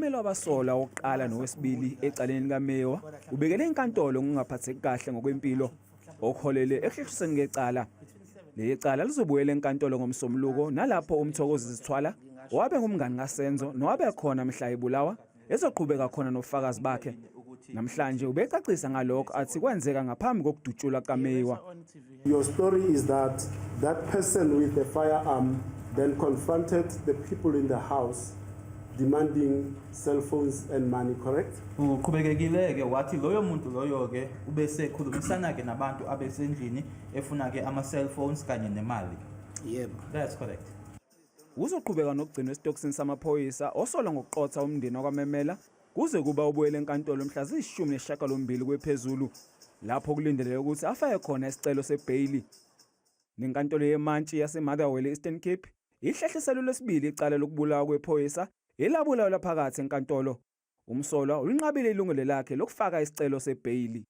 umelo wabasolwa wokuqala nowesibili ecaleni likaMeyiwa ubekele inkantolo ngokungaphatheki kahle ngokwempilo okuholele ekuhlehlisweni ngecala. Leli cala lizobuyela enkantolo ngoMsombuluko nalapho uMthokozi Sithwala owabe ngumngani kaSenzo nowabe khona mhla ebulawa ezoqhubeka khona nofakazi bakhe. Namhlanje ubecacisa ngalokho athi kwenzeka ngaphambi kokudutshulwa kaMeyiwa. Your story is that that person with the firearm then confronted the people in the house demanding cell phones and money, correct? Uqhubekekile ke wathi loyo muntu loyo ke ubese khulumisana ke nabantu abesendlini efuna ke ama cell phones kanye nemali. Yebo. That's correct. Uzoqhubeka nokugcina esitokisini samaphoyisa osola ngokuqotha umndeni wakwamemela kuze kuba ubuyele enkantolo mhla ziyishumi kwephezulu lapho kulindeleke ukuthi afake khona isicelo sebail. Nenkantolo yemantshi yaseMotherwell Eastern Cape ihlehliselo lesibili icala lokubulawa kwephoyisa elabulawa laphakathi enkantolo. Umsolwa ulinqabile ilungelo lakhe lokufaka isicelo sebail.